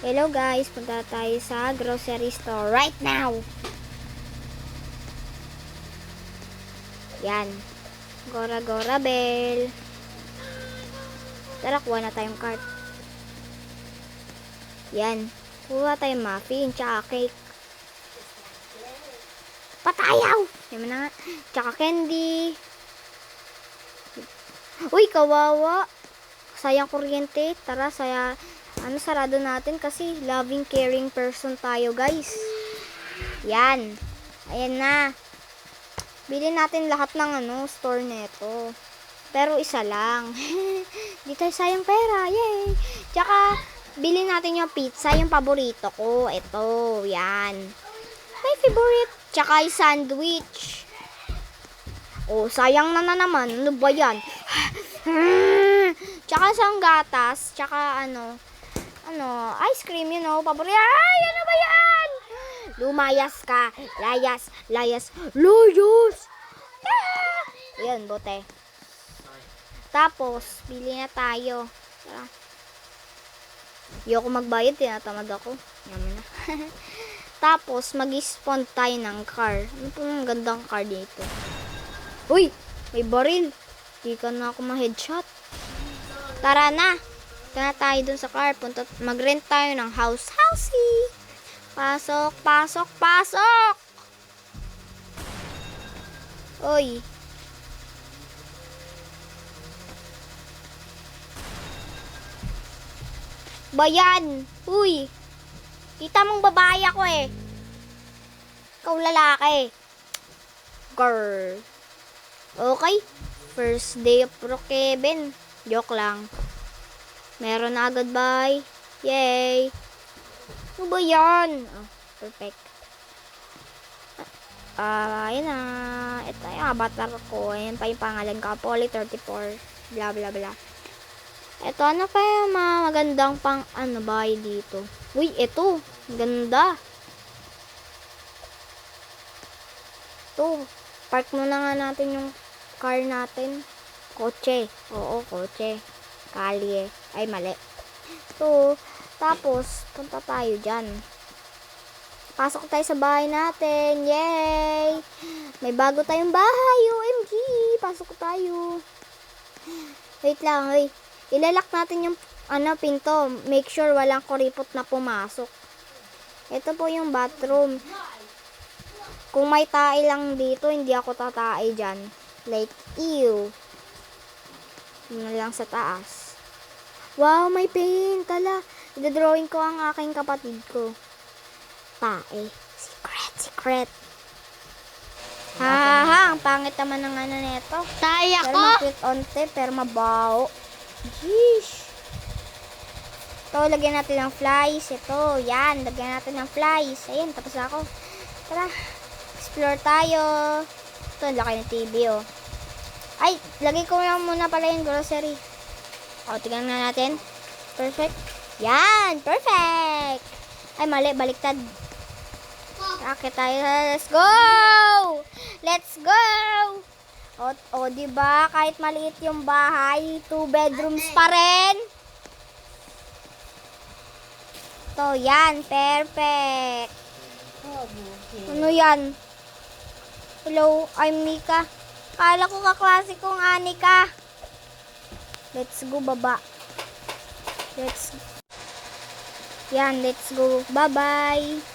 Hello guys, punta tayo sa grocery store right now. Yan. Gora Gora Bell. Tara, kuha na tayong cart. Yan. Kuha tayong muffin, tsaka cake. Patayaw! Yan na nga. Tsaka candy. Uy, kawawa. Sayang kuryente. Tara, sarado natin kasi loving, caring person tayo, guys. Yan. Ayan na. Bilhin natin lahat ng store nito. Pero isa lang. Di tayo sayang pera. Yay! Tsaka, bilhin natin yung pizza, yung paborito ko. Ito, yan. My favorite. Tsaka yung sandwich. Oh, sayang na naman. Ano ba yan? Tsaka isang gatas. Tsaka ice cream, paborito. Ay, ano ba yan? Lumayas ka. Layas. Layas. Yan, bote. Tapos, bili na tayo. Tara. Ayoko magbayad, tinatamad ako. Yaman na. Tapos, mag-spawn tayo ng car. Ano po ang gandang car dito? Uy! May baril. Di ka na ako ma-headshot. Tara na. Tara tayo dun sa car. Mag-rent tayo ng housey. Pasok, pasok, pasok! Uy. Bayan! Uy! Kita mong babae ako eh. Ikaw lalaki. Girl. Okay. First day of Brookhaven. Joke lang. Meron na agad, bye. Yay. Ano ba yan? Oh, perfect. Ayan na. Ito yung avatar ko. Ayan pa yung pangalan ko. Poly 34. Blah, blah, blah. Ito, ano pa yung mga magandang bahay dito? Uy, ito. Ganda. Ito. Park muna nga natin yung car natin. Kotse. Oo, kotse. Kalye. Ay, mali. Ito. Tapos, punta tayo dyan. Pasok tayo sa bahay natin. Yay! May bago tayong bahay. OMG! Pasok tayo. Wait lang, hoy. Ilalak natin yung pinto. Make sure walang kuripot na pumasok. Ito po yung bathroom. Kung may tae lang dito, hindi ako tatae dyan. Like, ew. Yun lang sa taas. Wow, may paint. Tala. Idodrawing ko ang aking kapatid ko. Tae. Secret. Ha, ang pangit naman ng neto. Tae Pero ako. makit onte, pero mabaho. Yeesh. Ito, lagyan natin ng flies. Ito, yan. Lagyan natin ng flies. Ayan, tapos na ako. Tara, explore tayo. Ito, laki ng TV, oh. Ay, lagay ko lang muna pala yung grocery. O, tingnan na natin. Perfect. Yan, perfect. Ay, mali, baliktad. Akit tayo. Let's go! Let's go! O, diba? Kahit maliit yung bahay, 2 bedrooms pa rin. To, yan. Perfect. Ano yan? Hello, I'm Mika. Kala ko kaklase kong Anika. Let's go, baba. Let's go. Bye-bye.